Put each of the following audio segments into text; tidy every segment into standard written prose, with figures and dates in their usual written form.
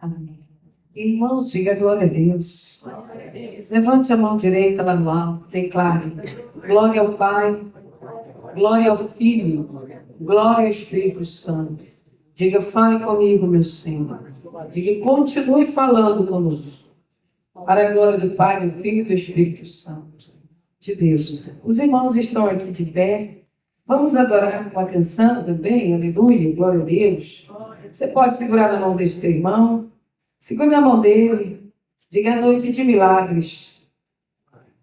Amém. Irmãos, diga glória a Deus. Levante a mão direita lá no alto, declare: glória ao Pai, glória ao Filho, glória ao Espírito Santo. Diga: fale comigo, meu Senhor. Diga: continue falando conosco. Para a glória do Pai, do Filho e do Espírito Santo de Deus. Os irmãos estão aqui de pé. Vamos adorar com uma canção também. Aleluia, glória a Deus. Você pode segurar na mão deste irmão. Segure na mão dele. Diga: a noite de milagres.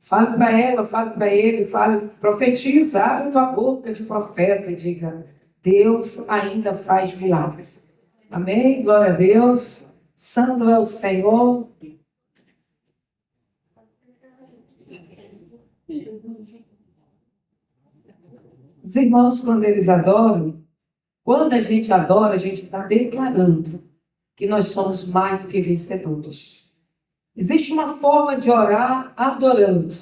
Fale para ela, fale para ele, fale, profetiza, abre a tua boca de profeta e diga: Deus ainda faz milagres. Amém? Glória a Deus. Santo é o Senhor. Os irmãos, quando eles adoram, quando a gente adora, a gente está declarando que nós somos mais do que vencedores. Existe uma forma de orar adorando.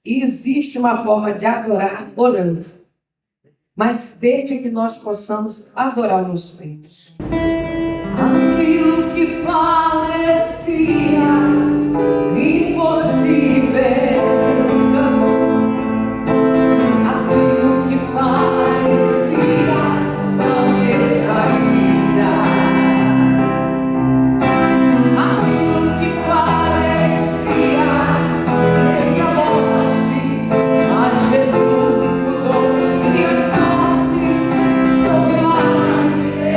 E existe uma forma de adorar orando. Mas desde que nós possamos adorar nos peitos. Aquilo que parecia impossível. Aquilo que parecia não ter saída. Aquilo que parecia ser a morte, mas Jesus mudou minha sorte. Sou milagre,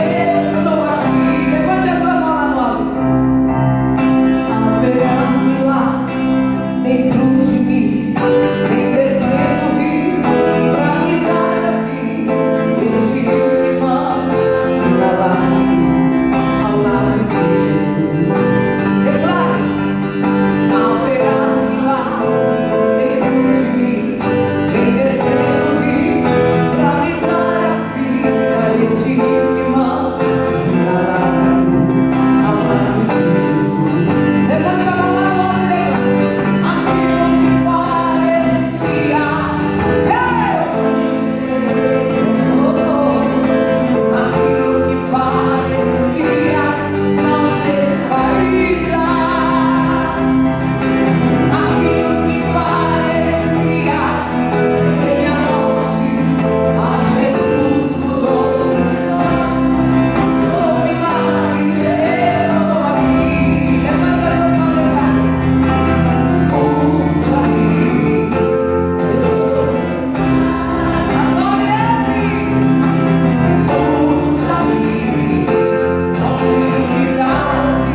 estou aqui. Levante a tua mão lá no alto. Haverá um milagre dentro de mim, vem descer do rio pra me dar a vida. Este rio que manda lá ao lado de Jesus. Declare: haverá um milagre dentro de mim, vem descer do rio pra me dar a vida. Este rio que manda lá ao lado de Jesus. Levante a mão lá no alto e declare: aquilo que parecia, aquilo que parecia não ter saída, aquilo que parecia ser a morte, mas Jesus mudou. Sou milagre, estou aqui. Levanta a tua mão. Ouça-me, adore Ele. Ouça-me, não fique grave.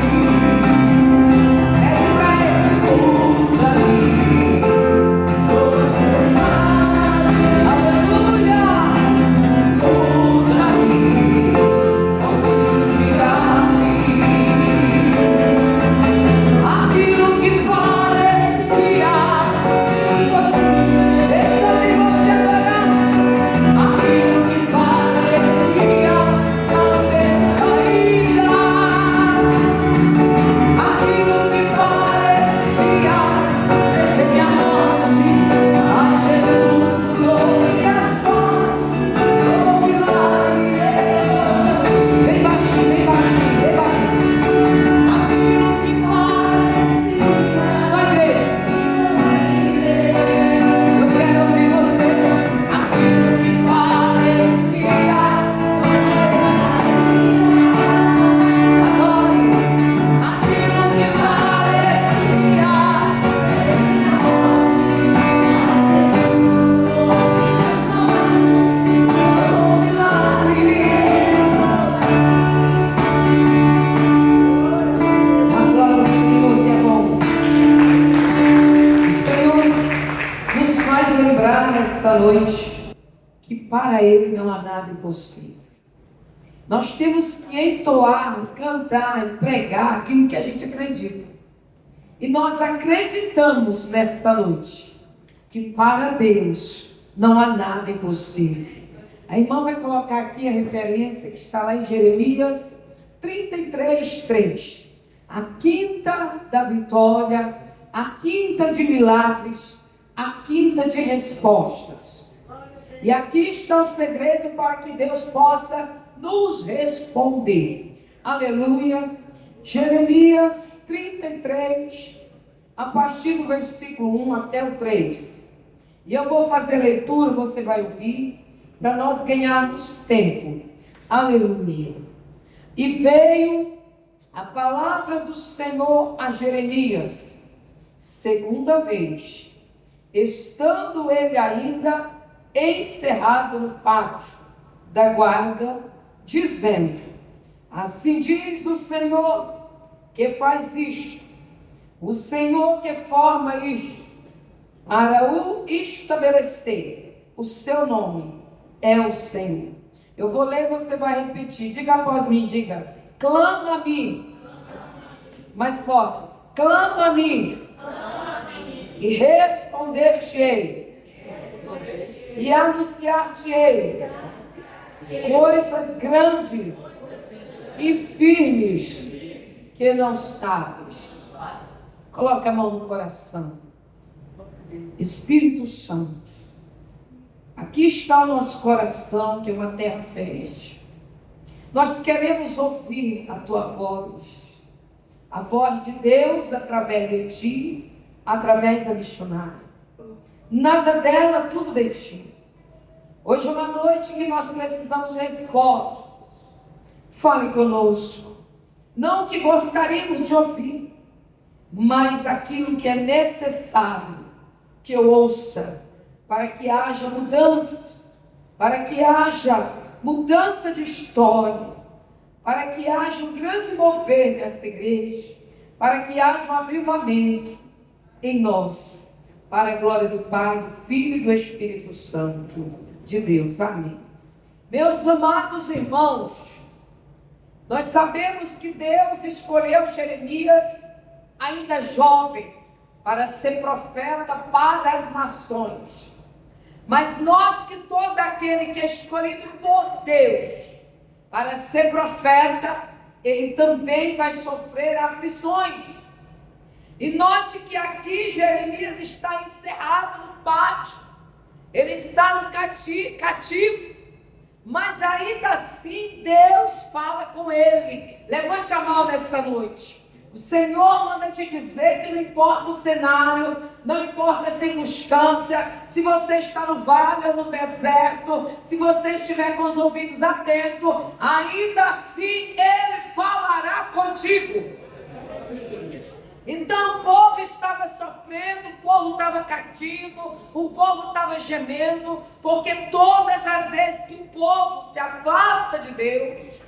Pede pra Ele. Ouça-me, sou seu mais. Aleluia. Ouça-me, não fique grave. Aquilo que parecia impossível, deixa eu ver você adorar. Aquilo que parecia não ter saída, aquilo que parecia ser minha morte, mas Jesus mudou minha sorte. Sou milagre, bem baixinho, bem baixinho, bem baixinho. Aquilo que parecia, só igreja. Eu quero ouvir você. Aquilo que parecia, adore. Aquilo que parecia, sou milagre. A glória do Senhor que é bom. O Senhor nos faz lembrar nesta noite que para Ele não há nada impossível. Nós temos que entoar, cantar, pregar aquilo que a gente acredita. E nós acreditamos nesta noite que para Deus não há nada impossível. A irmã vai colocar aqui a referência que está lá em Jeremias 33:3. A quinta da vitória, a quinta de milagres, a quinta de respostas. E aqui está o segredo para que Deus possa nos responder. Aleluia. Jeremias 33, a partir do versículo 1 até o 3. E eu vou fazer leitura, você vai ouvir, para nós ganharmos tempo. Aleluia. E veio a palavra do Senhor a Jeremias, segunda vez, estando ele ainda encerrado no pátio da guarda, dizendo: assim diz o Senhor que faz isto, o Senhor que forma isto, para o estabelecer. O seu nome é o Senhor. Eu vou ler, você vai repetir. Diga após mim, diga: clama-me. Mais forte. Clama-me. E responder-te-ei. E anunciar-te-ei coisas grandes e firmes que não sabes. Coloque a mão no coração. Espírito Santo, aqui está o nosso coração, que é uma terra fértil. Nós queremos ouvir a tua voz, a voz de Deus através de ti, através da missionária. Nada dela, tudo de ti. Hoje é uma noite que nós precisamos de respostas. Fale conosco. Não o que gostaríamos de ouvir, mas aquilo que é necessário que eu ouça, para que haja mudança, para que haja mudança de história, para que haja um grande mover nesta igreja, para que haja um avivamento em nós, para a glória do Pai, do Filho e do Espírito Santo de Deus. Amém. Meus amados irmãos, nós sabemos que Deus escolheu Jeremias, ainda jovem, para ser profeta para as nações. Mas note que todo aquele que é escolhido por Deus para ser profeta, ele também vai sofrer aflições. E note que aqui Jeremias está encerrado no pátio, ele está no cativo, mas ainda assim Deus fala com ele. Levante a mão nessa noite. O Senhor manda te dizer que não importa o cenário, não importa a circunstância, se você está no vale ou no deserto, se você estiver com os ouvidos atentos, ainda assim Ele falará contigo. Então o povo estava sofrendo, o povo estava cativo, o povo estava gemendo, porque todas as vezes que o povo se afasta de Deus,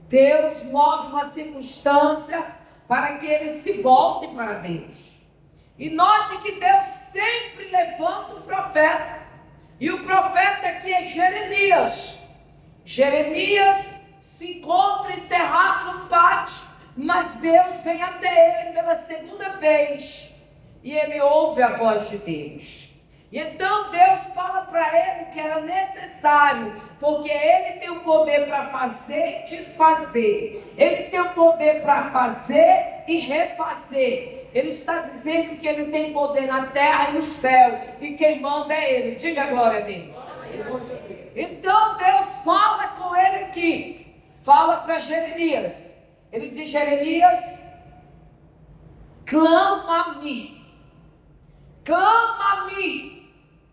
Deus move uma circunstância para que eles se voltem para Deus. E note que Deus sempre levanta um profeta. E o profeta aqui é Jeremias. Jeremias se encontra encerrado no pátio, mas Deus vem até ele pela segunda vez. E ele ouve a voz de Deus. E então Deus fala para ele que era necessário, porque ele tem o poder para fazer e desfazer. Ele tem o poder para fazer e refazer. Ele está dizendo que ele tem poder na terra e no céu, e quem manda é ele. Diga glória a Deus. Então Deus fala com ele aqui. Fala para Jeremias. Ele diz: Jeremias, clama-me. Clama-me.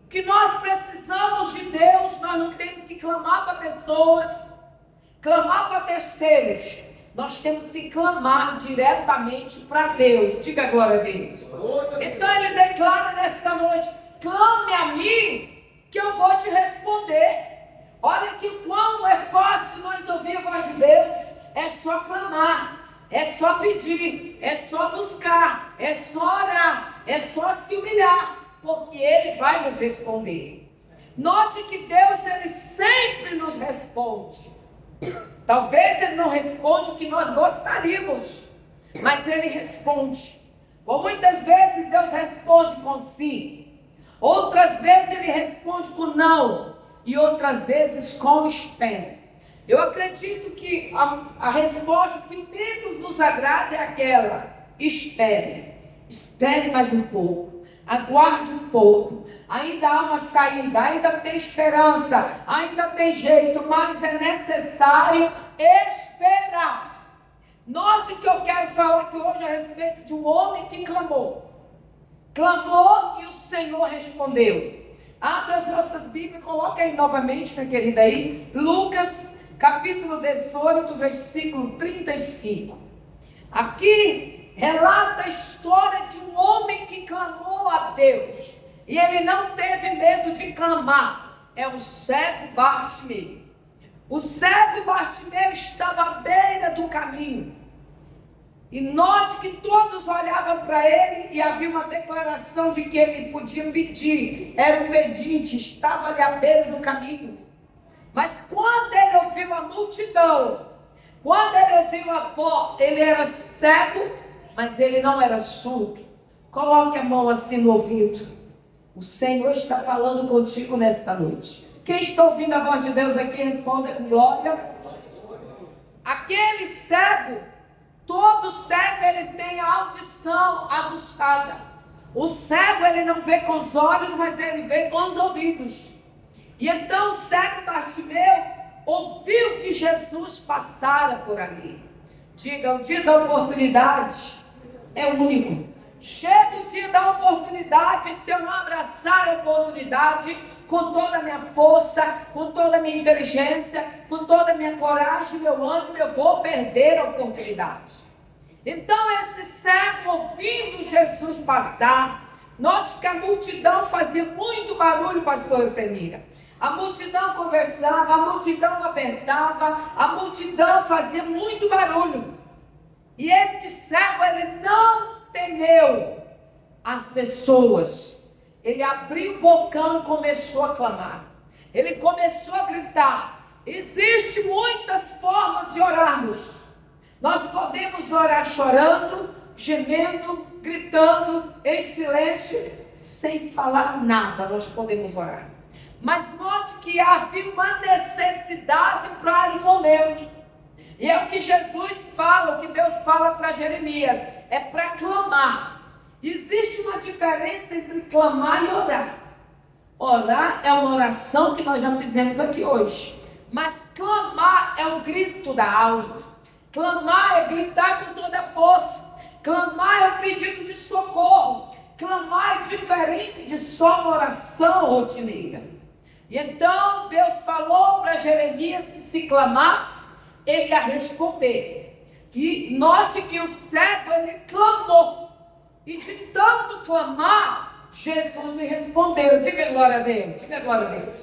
Que nós precisamos de Deus, nós não temos que clamar para pessoas, clamar para terceiros, nós temos que clamar diretamente para Deus. Diga glória a Deus. Então ele declara nesta noite: clame a mim, que eu vou te responder. Olha que quão é fácil nós ouvir a voz de Deus. É só clamar, é só pedir, é só buscar, é só orar, é só se humilhar, porque Ele vai nos responder. Note que Deus, Ele sempre nos responde. Talvez Ele não responda o que nós gostaríamos, mas Ele responde. Por muitas vezes Deus responde com sim, outras vezes Ele responde com não, e outras vezes com espera. Eu acredito que a resposta que menos nos agrada é aquela: espere. Espere mais um pouco. Aguarde um pouco. Ainda há uma saída, ainda tem esperança, ainda tem jeito, mas é necessário esperar. Note que eu quero falar aqui hoje a respeito de um homem que clamou. Clamou e o Senhor respondeu. Abra as nossas Bíblias, coloca aí novamente, minha querida, aí. Lucas, capítulo 18, versículo 35. Aqui relata a história de um homem que clamou a Deus. E ele não teve medo de clamar. É o cego Bartimeu. O cego Bartimeu estava à beira do caminho. E note que todos olhavam para ele e havia uma declaração de que ele podia pedir. Era um pedinte, estava ali à beira do caminho. Mas quando ele ouviu a multidão, quando ele ouviu a voz, ele era cego, mas ele não era surdo. Coloque a mão assim no ouvido. O Senhor está falando contigo nesta noite. Quem está ouvindo a voz de Deus aqui, responda com glória. Aquele cego, todo cego ele tem a audição aguçada. O cego ele não vê com os olhos, mas ele vê com os ouvidos. E então o cego Bartimeu ouviu que Jesus passara por ali. Diga, o dia da oportunidade é único. Chega o dia da oportunidade, se eu não abraçar a oportunidade com toda a minha força, com toda a minha inteligência, com toda a minha coragem, meu ânimo, eu vou perder a oportunidade. Então esse cego ouvindo Jesus passar, note que a multidão fazia muito barulho, pastora Senira. A multidão conversava, a multidão apertava, a multidão fazia muito barulho. E este cego, ele não temeu as pessoas. Ele abriu o bocão e começou a clamar. Ele começou a gritar. Existem muitas formas de orarmos. Nós podemos orar chorando, gemendo, gritando, em silêncio, sem falar nada. Nós podemos orar. Mas note que havia uma necessidade para o momento. E é o que Jesus fala, o que Deus fala para Jeremias. É para clamar. Existe uma diferença entre clamar e orar. Orar é uma oração que nós já fizemos aqui hoje. Mas clamar é um grito da alma. Clamar é gritar com toda a força. Clamar é um pedido de socorro. Clamar é diferente de só uma oração rotineira. E então Deus falou para Jeremias que se clamasse, ele ia responder. E note que o cego, ele clamou. E de tanto clamar, Jesus lhe respondeu. Diga glória a Deus, diga glória a Deus.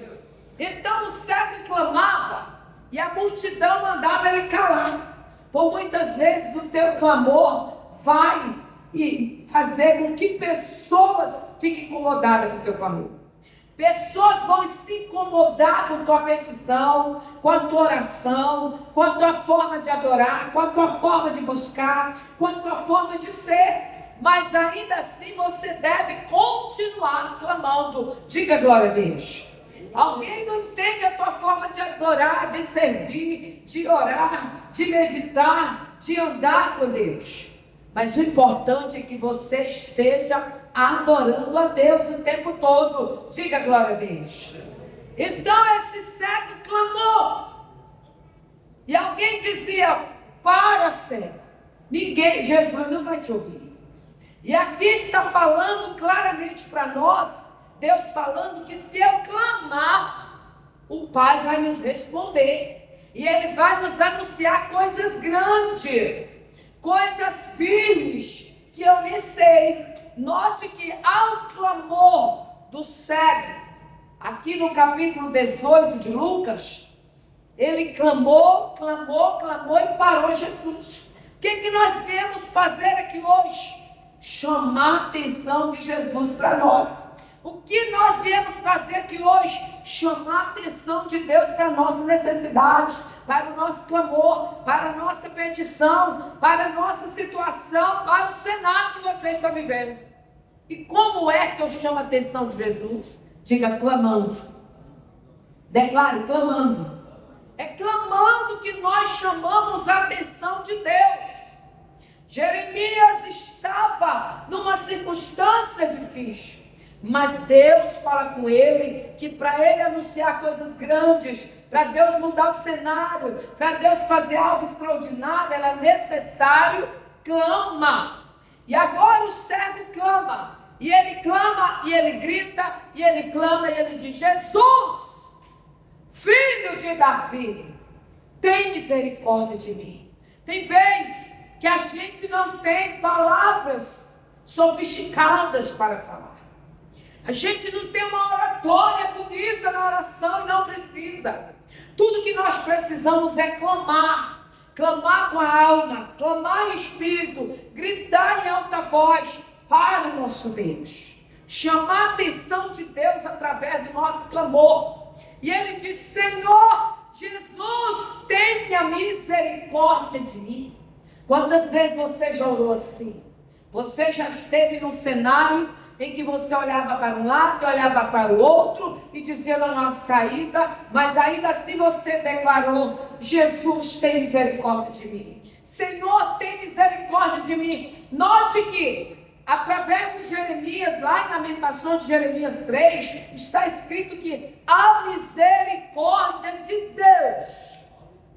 Então o cego clamava e a multidão mandava ele calar. Por muitas vezes o teu clamor vai e fazer com que pessoas fiquem incomodadas com o teu clamor. Pessoas vão se incomodar com a tua petição, com a tua oração, com a tua forma de adorar, com a tua forma de buscar, com a tua forma de ser. Mas ainda assim você deve continuar clamando. Diga glória a Deus. Alguém não entende a tua forma de adorar, de servir, de orar, de meditar, de andar com Deus. Mas o importante é que você esteja adorando a Deus o tempo todo. Diga glória a Deus. Então esse cego clamou. E alguém dizia, para cego. Ninguém, Jesus não vai te ouvir. E aqui está falando claramente para nós, Deus falando que se eu clamar, o Pai vai nos responder. E Ele vai nos anunciar coisas grandes, coisas firmes, que eu nem sei. Note que ao clamor do cego, aqui no capítulo 18 de Lucas, ele clamou e parou Jesus. O que nós viemos fazer aqui hoje? Chamar a atenção de Jesus para nós. O que nós viemos fazer aqui hoje? Chamar a atenção de Deus para a nossa necessidade, para o nosso clamor, para a nossa petição, para a nossa situação, para o cenário que você está vivendo. E como é que eu chamo a atenção de Jesus? Diga, clamando. Declare, clamando. É clamando que nós chamamos a atenção de Deus. Jeremias estava numa circunstância difícil, mas Deus fala com ele que para ele anunciar coisas grandes, para Deus mudar o cenário, para Deus fazer algo extraordinário, era necessário clamar. E agora o cego clama, e ele grita, e ele clama, e ele diz: Jesus, filho de Davi, tem misericórdia de mim. Tem vezes que a gente não tem palavras sofisticadas para falar. A gente não tem uma oratória bonita na oração e não precisa. Tudo que nós precisamos é clamar. Clamar com a alma, clamar em espírito, gritar em alta voz para o nosso Deus. Chamar a atenção de Deus através do nosso clamor. E ele diz: Senhor Jesus, tenha misericórdia de mim. Quantas vezes você já orou assim? Você já esteve num cenário em que você olhava para um lado, olhava para o outro e dizia: não há saída, mas ainda assim você declarou: Jesus, tem misericórdia de mim. Senhor, tem misericórdia de mim. Note que através de Jeremias, lá em Lamentações de Jeremias 3, está escrito que a misericórdia de Deus,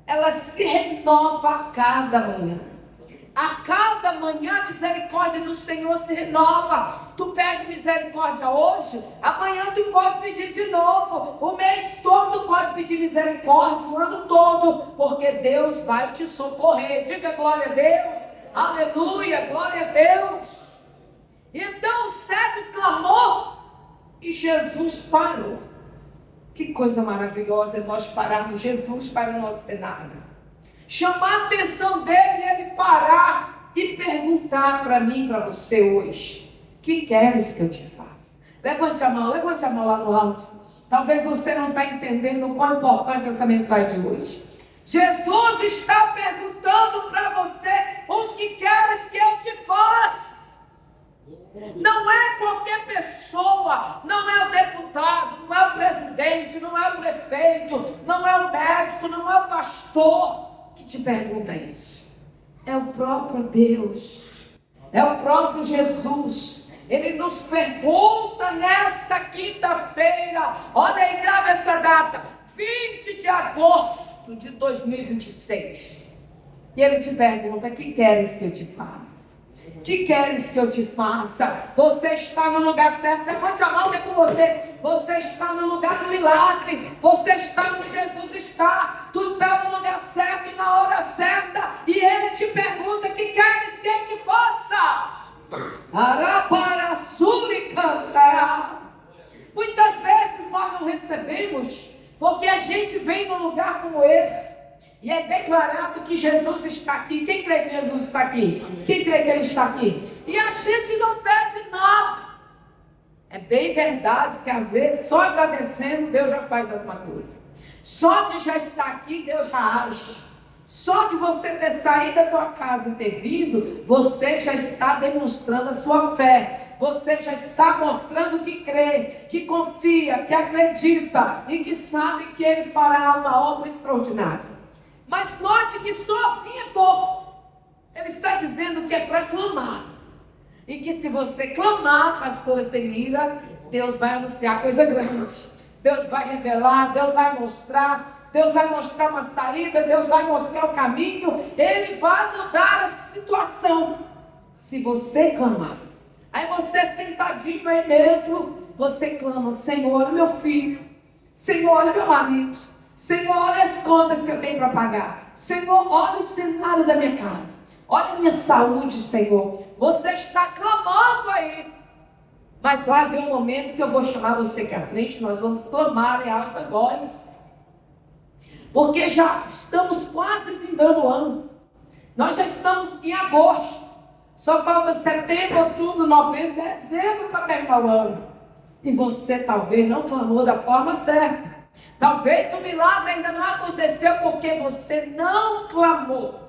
ela se renova a cada manhã. A cada manhã a misericórdia do Senhor se renova. Tu pede misericórdia hoje, amanhã tu pode pedir de novo. O mês todo tu pode pedir misericórdia, o ano todo, porque Deus vai te socorrer. Diga glória a Deus, aleluia, glória a Deus. Então o cego clamou e Jesus parou. Que coisa maravilhosa é nós pararmos Jesus para o nosso cenário. Chamar a atenção dele e ele parar e perguntar para mim, para você hoje: que queres que eu te faça? Levante a mão lá no alto. Talvez você não está entendendo o quão importante essa mensagem de hoje. Jesus está perguntando para você: o que queres que eu te faça? Não é qualquer pessoa, não é o deputado, não é o presidente, não é o prefeito, não é o médico, não é o pastor que te pergunta isso. É o próprio Deus, é o próprio Jesus. Ele nos pergunta nesta quinta-feira, olha aí, grava essa data, 20 de agosto de 2026. E ele te pergunta: que queres que eu te faça? Que queres que eu te faça? Você está no lugar certo. Levante a mão que é com você. Você está no lugar do milagre. Você está onde Jesus está. Tu está no lugar certo, na hora certa. E ele te pergunta: que queres que eu te faça? Muitas vezes nós não recebemos, porque a gente vem num lugar como esse e é declarado que Jesus está aqui. Quem crê que Jesus está aqui? Quem crê que Ele está aqui? E a gente não pede nada. É bem verdade que às vezes só agradecendo Deus já faz alguma coisa. Só de já estar aqui Deus já age. Só de você ter saído da tua casa e ter vindo, você já está demonstrando a sua fé. Você já está mostrando que crê, que confia, que acredita e que sabe que Ele fará uma obra extraordinária. Mas note que só fim é pouco. Ele está dizendo que é para clamar. E que se você clamar, pastora Senira, Deus vai anunciar coisa grande. Deus vai revelar, Deus vai mostrar. Deus vai mostrar uma saída, Deus vai mostrar o caminho. Ele vai mudar a situação. Se você clamar. Aí você sentadinho aí mesmo, você clama: Senhor, olha meu filho. Senhor, olha meu marido. Senhor, olha as contas que eu tenho para pagar. Senhor, olha o cenário da minha casa. Olha a minha saúde, Senhor. Você está clamando aí. Mas vai haver um momento que eu vou chamar você aqui à frente. Nós vamos clamar em alta voz. Porque já estamos quase findando o ano. Nós já estamos em agosto. Só falta setembro, outubro, novembro, dezembro para terminar o ano. E você talvez não clamou da forma certa. Talvez o milagre ainda não aconteceu porque você não clamou.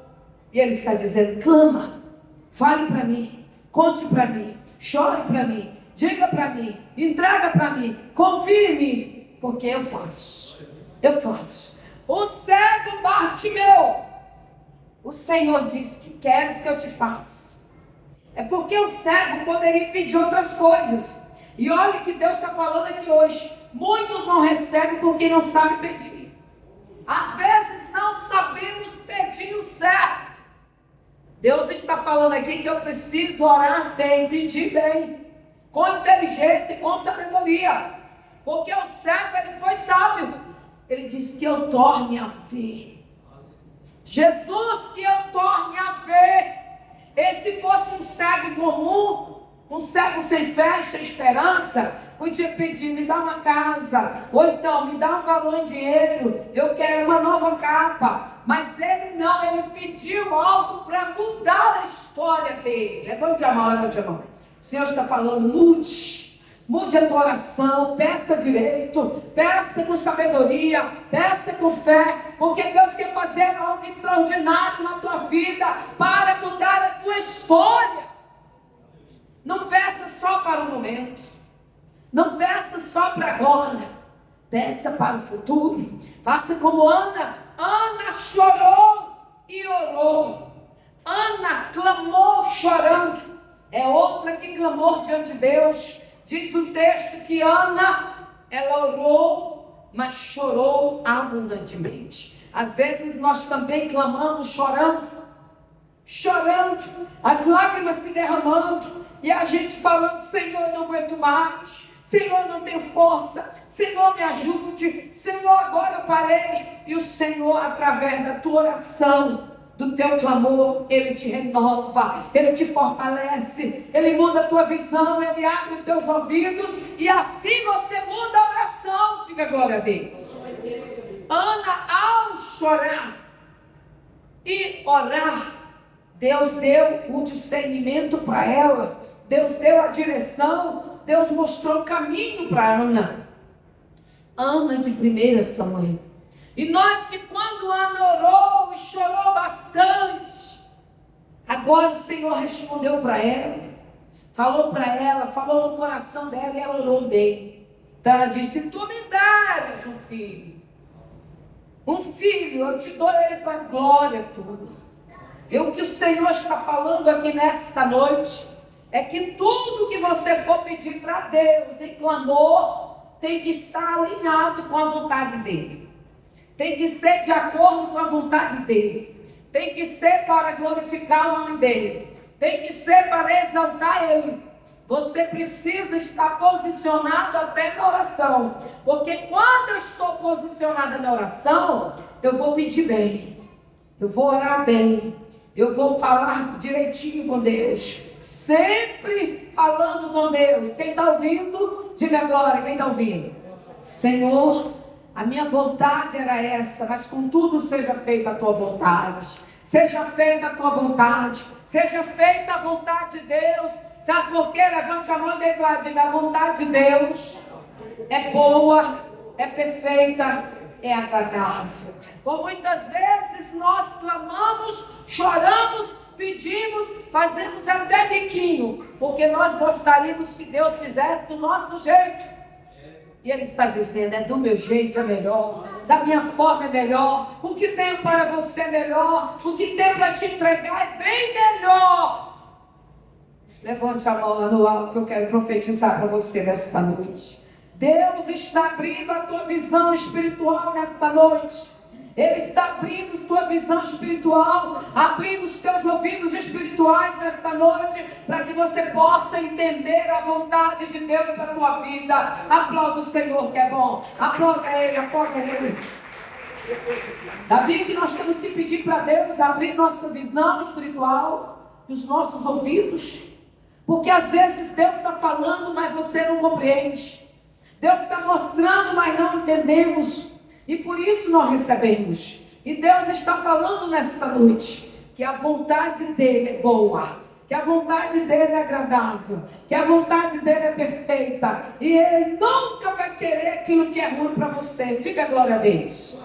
E Ele está dizendo: clama, fale para mim, conte para mim, chore para mim, diga para mim, entrega para mim, confie em mim, porque eu faço. O cego Bartimeu, o Senhor diz: que queres que eu te faça? É porque o cego poderia pedir outras coisas. E olha que Deus está falando aqui hoje: muitos não recebem porque não sabem pedir. Às vezes não sabemos pedir o certo. Deus está falando aqui que eu preciso orar bem, pedir bem, com inteligência e com sabedoria. Porque o certo, ele foi sábio. Ele disse que eu torne a ver. Jesus, que eu torne a ver. E se fosse um cego comum, um cego sem fé, sem esperança, podia pedir, me dá uma casa, ou então me dá um valor em dinheiro, eu quero uma nova capa. Mas ele não, ele pediu algo para mudar a história dele. Levante a mão, levante a mão. O Senhor está falando, mude a tua oração, peça direito, peça com sabedoria, peça com fé, porque Deus quer fazer algo extraordinário na tua vida, para mudar a tua história. Não peça só para o momento, não peça só para agora, peça para o futuro. Faça como Ana. Ana chorou e orou. Ana clamou chorando. É outra que clamou diante de Deus. Diz o texto que Ana, ela orou, mas chorou abundantemente. Às vezes nós também clamamos chorando, as lágrimas se derramando, e a gente falando, Senhor, eu não aguento mais, Senhor, eu não tenho força, Senhor, me ajude, Senhor, agora eu parei. E o Senhor, através da tua oração, do teu clamor, Ele te renova, Ele te fortalece, Ele muda a tua visão, Ele abre os teus ouvidos, e assim você muda a oração. Diga glória a Deus. Ana, ao chorar e orar, Deus deu o discernimento para ela, Deus deu a direção, Deus mostrou o caminho para Ana. Ana de 1 Samuel. E nós que quando Ana orou e chorou bastante, agora o Senhor respondeu para ela, falou no coração dela, e ela orou bem. Então ela disse, tu me dares um filho, eu te dou ele para a glória tua. E o que o Senhor está falando aqui nesta noite, é que tudo que você for pedir para Deus em clamor, tem que estar alinhado com a vontade dEle. Tem que ser de acordo com a vontade dEle. Tem que ser para glorificar o nome dEle. Tem que ser para exaltar Ele. Você precisa estar posicionado até na oração. Porque quando eu estou posicionada na oração, eu vou pedir bem. Eu vou orar bem. Eu vou falar direitinho com Deus. Sempre falando com Deus. Quem está ouvindo, diga glória. Quem está ouvindo? Senhor, a minha vontade era essa, mas contudo seja feita a tua vontade. Seja feita a tua vontade. Seja feita a vontade de Deus. Sabe por quê? Levante a mão e diga, a vontade de Deus é boa, é perfeita, é agradável. Por muitas vezes nós clamamos, choramos, pedimos, fazemos até biquinho, porque nós gostaríamos que Deus fizesse do nosso jeito. E Ele está dizendo, é do meu jeito é melhor, da minha forma é melhor, o que tenho para você é melhor, o que tenho para te entregar é bem melhor. Levante a mão lá no alto que eu quero profetizar para você nesta noite. Deus está abrindo a tua visão espiritual nesta noite. Ele está abrindo a tua visão espiritual, abrindo os teus ouvidos espirituais nesta noite, para que você possa entender a vontade de Deus para a tua vida. Aplauda o Senhor que é bom, aplauda Ele, aplauda Ele. Davi, que nós temos que pedir para Deus abrir nossa visão espiritual e os nossos ouvidos, porque às vezes Deus está falando, mas você não compreende. Deus está mostrando, mas não entendemos. E por isso não recebemos. E Deus está falando nessa noite que a vontade dEle é boa, que a vontade dEle é agradável, que a vontade dEle é perfeita. E Ele nunca vai querer aquilo que é ruim para você. Diga glória a Deus.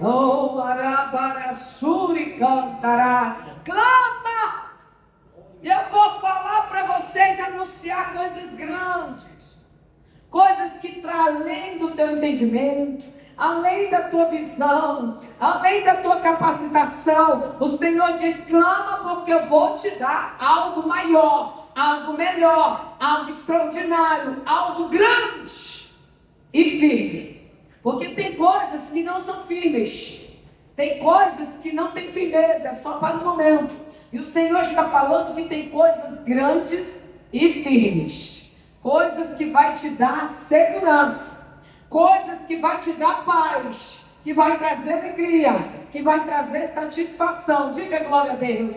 Oh, arabarassuri cantará. Clama! Eu vou falar para vocês, anunciar coisas grandes. Coisas que trazem além do teu entendimento, além da tua visão, além da tua capacitação. O Senhor diz, clama porque eu vou te dar algo maior, algo melhor, algo extraordinário, algo grande e firme. Porque tem coisas que não são firmes. Tem coisas que não tem firmeza, é só para o momento. E o Senhor está falando que tem coisas grandes e firmes. Coisas que vai te dar segurança. Coisas que vai te dar paz. Que vai trazer alegria. Que vai trazer satisfação. Diga glória a Deus.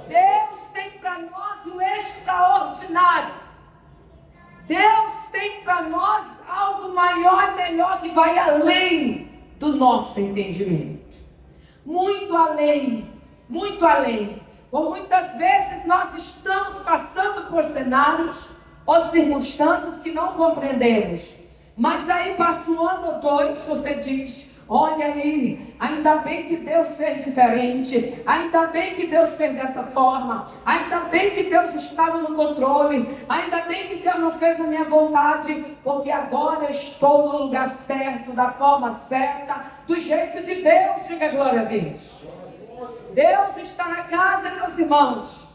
Deus tem para nós o extraordinário. Deus tem para nós algo maior e melhor que vai além do nosso entendimento. Muito além, muito além. Por muitas vezes nós estamos passando por cenários ou circunstâncias que não compreendemos. Mas aí passa um ano ou dois, você diz, olha aí, ainda bem que Deus fez diferente, ainda bem que Deus fez dessa forma, ainda bem que Deus estava no controle, ainda bem que Deus não fez a minha vontade, porque agora estou no lugar certo, da forma certa, do jeito de Deus. Diga glória a Deus. Deus está na casa, meus irmãos.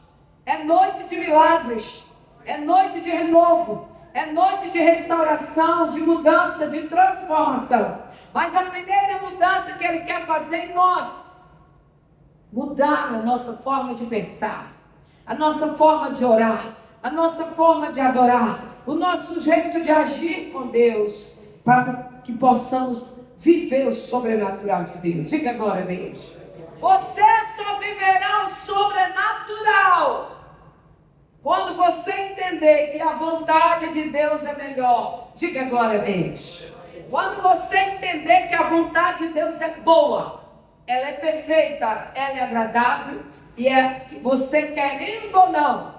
É noite de milagres, é noite de renovo, é noite de restauração, de mudança, de transformação. Mas a primeira mudança que Ele quer fazer em nós, mudar a nossa forma de pensar, a nossa forma de orar, a nossa forma de adorar, o nosso jeito de agir com Deus, para que possamos viver o sobrenatural de Deus. Diga glória a Deus. Você só viverá o sobrenatural quando você entender que a vontade de Deus é melhor. Diga glória a Deus. Quando você entender que a vontade de Deus é boa, ela é perfeita, ela é agradável, e é que você querendo ou não,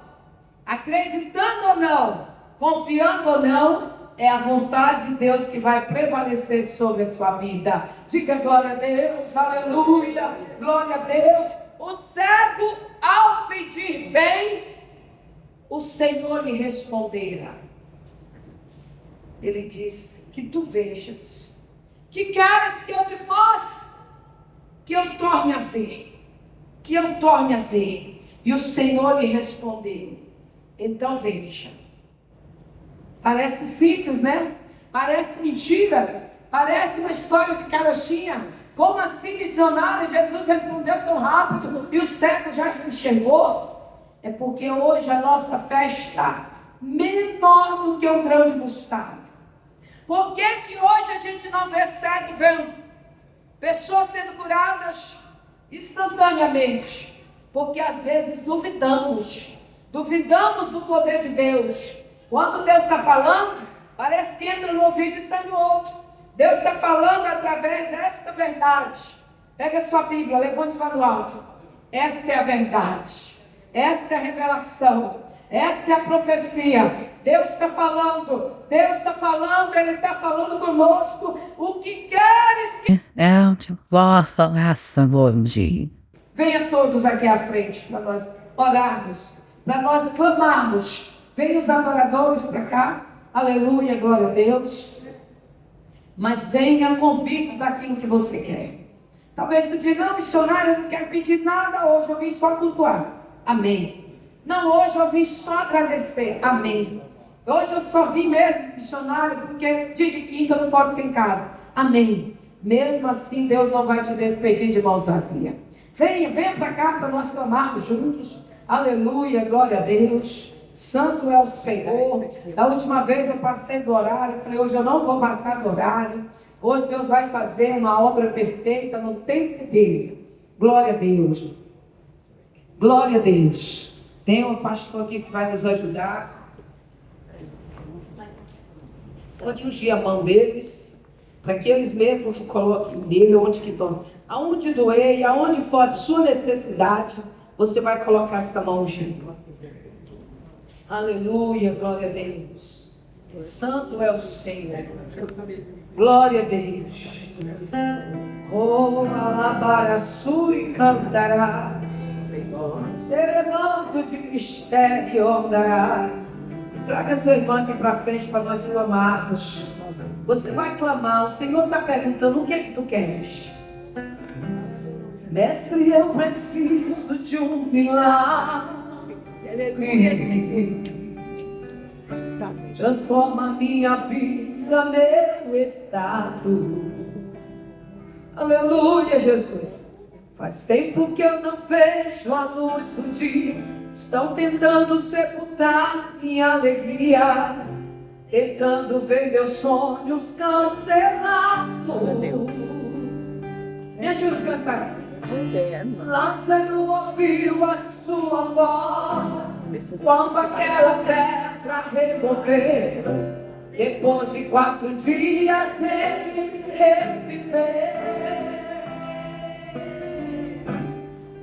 acreditando ou não, confiando ou não, é a vontade de Deus que vai prevalecer sobre a sua vida. Diga glória a Deus, aleluia, glória a Deus. O cego, ao pedir bem, o Senhor lhe responderá. Ele disse, que tu vejas, que queres que eu te faça? Que eu torne a ver, que eu torne a ver. E o Senhor lhe respondeu, então veja. Parece simples, né? Parece mentira, parece uma história de carochinha. Como assim, missionário? Jesus respondeu tão rápido e o cego já enxergou. É porque hoje a nossa fé está menor do que um grão de mostarda. Por que hoje a gente não vê cego vendo? Pessoas sendo curadas instantaneamente. Porque às vezes duvidamos do poder de Deus. Quando Deus está falando, parece que entra no ouvido e sai no outro. Deus está falando através desta verdade. Pega a sua Bíblia, levante lá no alto. Esta é a verdade. Esta é a revelação. Esta é a profecia. Deus está falando. Ele está falando conosco. O que queres que... Eu te posso essa hoje. Venha todos aqui à frente para nós orarmos, para nós clamarmos. Venha os adoradores para cá. Aleluia, glória a Deus. Mas venha convicto daquilo que você quer. Talvez tu diga, não, missionário, eu não quero pedir nada hoje, eu vim só cultuar. Amém. Não, hoje eu vim só agradecer. Amém. Hoje eu só vim mesmo, missionário, porque dia de quinta eu não posso ficar em casa. Amém. Mesmo assim, Deus não vai te despedir de mãos vazias. Venha para cá para nós clamarmos juntos. Aleluia, glória a Deus. Santo é o Senhor. Da última vez eu passei do horário, eu falei, hoje eu não vou passar do horário. Hoje Deus vai fazer uma obra perfeita no tempo dele. Glória a Deus. Glória a Deus. Tem um pastor aqui que vai nos ajudar. Pode ungir a mão deles, para que eles mesmos coloquem nele onde que estão. Aonde doer e aonde for a sua necessidade, você vai colocar essa mão junto. Aleluia, glória a Deus. Santo é o Senhor. Glória a Deus. Oh, alabaraçu cantará. Teremanto de mistério ordará. Traga essa irmã aqui para frente para nós clamarmos. Você vai clamar. O Senhor está perguntando, o que é que tu queres? Mestre, eu preciso de um milagre. Transforma minha vida, meu estado. Aleluia, Jesus. Faz tempo que eu não vejo a luz do dia. Estão tentando sepultar minha alegria, tentando ver meus sonhos cancelados. Me ajuda a cantar. Lança no ouvido a sua voz, quando aquela pedra remover, depois de 4 dias ele reviver.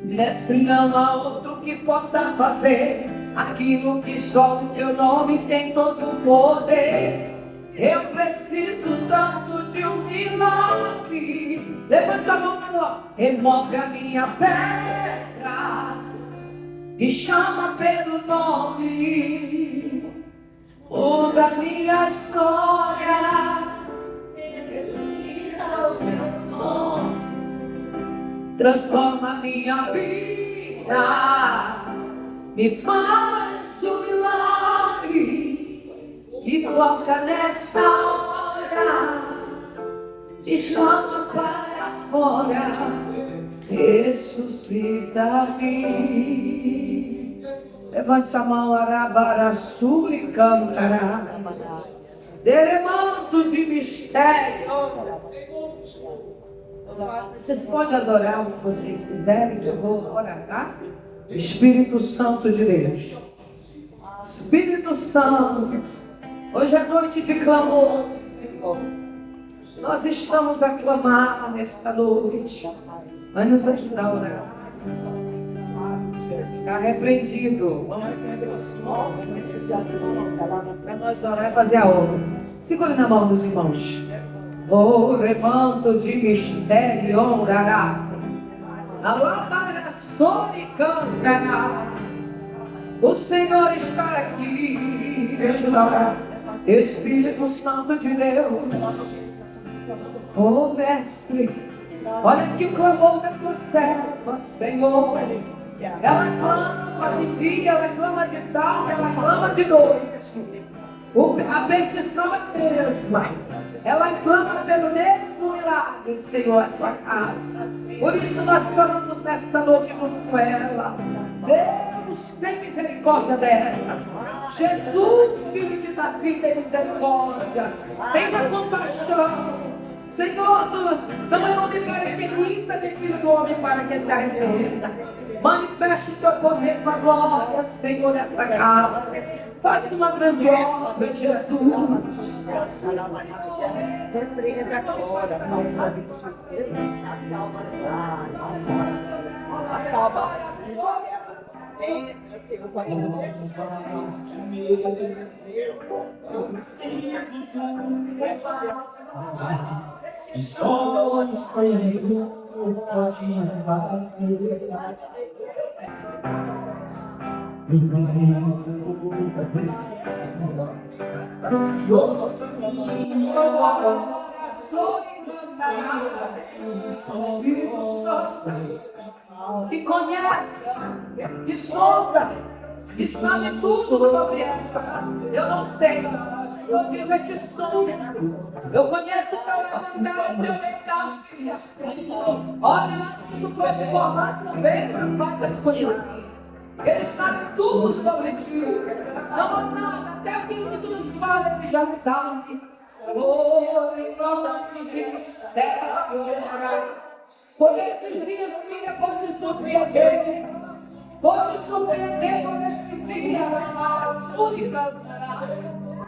Mestre, não há outro que possa fazer aquilo que só o teu nome tem todo o poder. Eu preciso tanto de um milagre. Levante a mão, Senhor. Remove a minha pedra e chama pelo nome. Muda minha história. Transforma minha vida, me faz um milagre, me toca nesta hora, me chama para fora, ressuscita-me. Levante a mão, arabaraçu e cantará, deremanto de mistério. Vocês podem adorar o que vocês quiserem, que eu vou orar, tá? Espírito Santo de Deus. Espírito Santo, hoje é noite de clamor, Senhor. Nós estamos a clamar nesta noite. Vai nos ajudar a orar. Está repreendido. Vamos repreender os novos. Para nós orar e fazer a obra. Segure na mão dos irmãos. O remanto de mistério orará, alabara e cantará. O Senhor está aqui, me ajudará. Espírito Santo de Deus, oh Mestre, olha aqui o clamor da tua serva, Senhor. Ela clama de dia, ela clama de tarde, ela clama de noite. A petição é a mesma. Ela clama pelo mesmo milagre, Senhor, a sua casa. Por isso nós clamamos nesta noite junto com ela. Deus, tem misericórdia dela. Jesus, filho de Davi, tem misericórdia. Tenha compaixão. Senhor, não é homem para que minta, nem filho do homem para que se arrependa. Manifeste o teu poder com a glória, Senhor, nesta casa. Faça uma grande obra, Jesus. Repreenda agora. Estou afraid pode Espírito Santo, que conhece, que sonda, que sabe tudo sobre ela. Eu não sei, eu digo é te sonda. Eu conheço o teu levantar, o teu deitar, filha. Olha, antes que tu fosse formado no ventre, o Pai te conhecia. Ele sabe tudo sobre ti. Não há nada, até aquilo que tu não fala, ele já sabe. Oh, irmão, de mistério. Por esses dias, filha, pode surpreender. Pode surpreender por esse dia.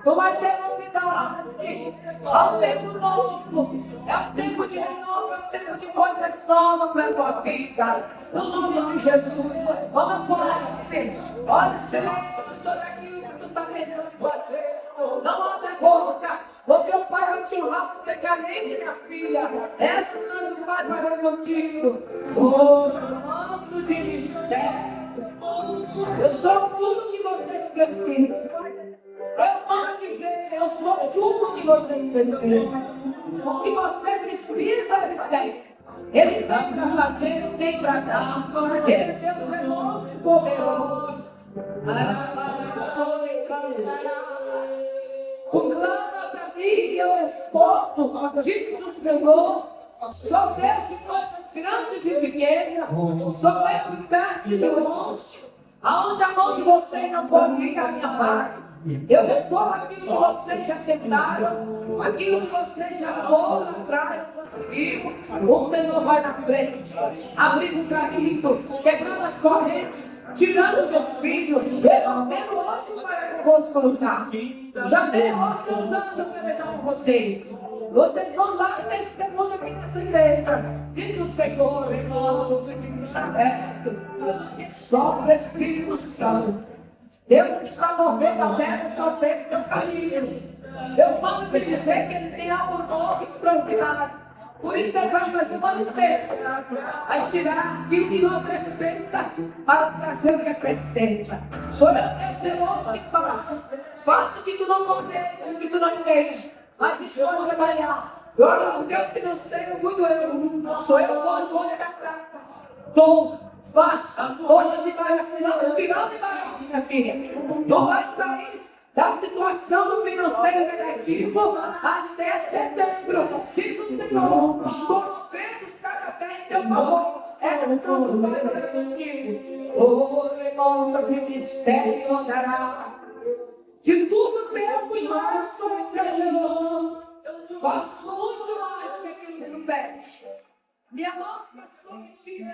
Tu vai ter novidade. É um tempo novo. É um tempo de renovo. É um tempo de coisas novas para a tua vida. No nome de Jesus. Vamos falar assim. Olha, silêncio sobre aquilo que tu está pensando em fazer. Não abre a boca. Porque o Pai vai te honrar publicamente, minha filha. Essa sangue vai para contigo. Oh, manto de mistério. Eu sou tudo que vocês precisam. Eu vou dizer, eu sou tudo que vocês precisam. O que você precisa, Ele tem. Ele tem para fazer, Ele tem para dar. Ele é Deus zeloso e poderoso. O clama sabia, eu respondo, diz o Senhor. Sou Deus de coisas grandes e pequenas. Sou Deus de perto e de longe. Aonde a mão de vocês não pode ir a minha parte. Eu resolvo aquilo que vocês já tentaram, aquilo que vocês já foram atrás, não conseguiram. O Senhor vai na frente, abrindo o caminho, quebrando as correntes, tirando os espinhos, levantando o anjo para convosco lutar. Já tem outros usando para levar com vocês. Vocês vão dar testemunho aqui nessa igreja. Diz o Senhor, irmão, que está aberto. Sopra o Espírito Santo. Deus está movendo a terra para vocês que caminho. Deus manda me dizer que Ele tem algo novo, extraordinário. Por isso Ele vai fazer uma limpeza. Vai tirar aquilo que não acrescenta para trazer o que acrescenta. Sou eu, Deus, Senhor, que faço. Faço o que tu não compreende, o que tu não entende. Mas estou a trabalhar. Glória ao Deus que não sei, eu cuido eu. Sou eu, dono do olho da prata. Faça todas de variação, final de variação, minha filha. Não vai sair da situação do financeiro negativo até setembro. Diz o Senhor, estou movendo os caracteres em seu favor. É a ação do Pai negativo. O irmão de mistério dará. De tudo tempo e orações, Senhor. Faço muito mais do que aquilo que tu pede. Minha mão está sobre ti.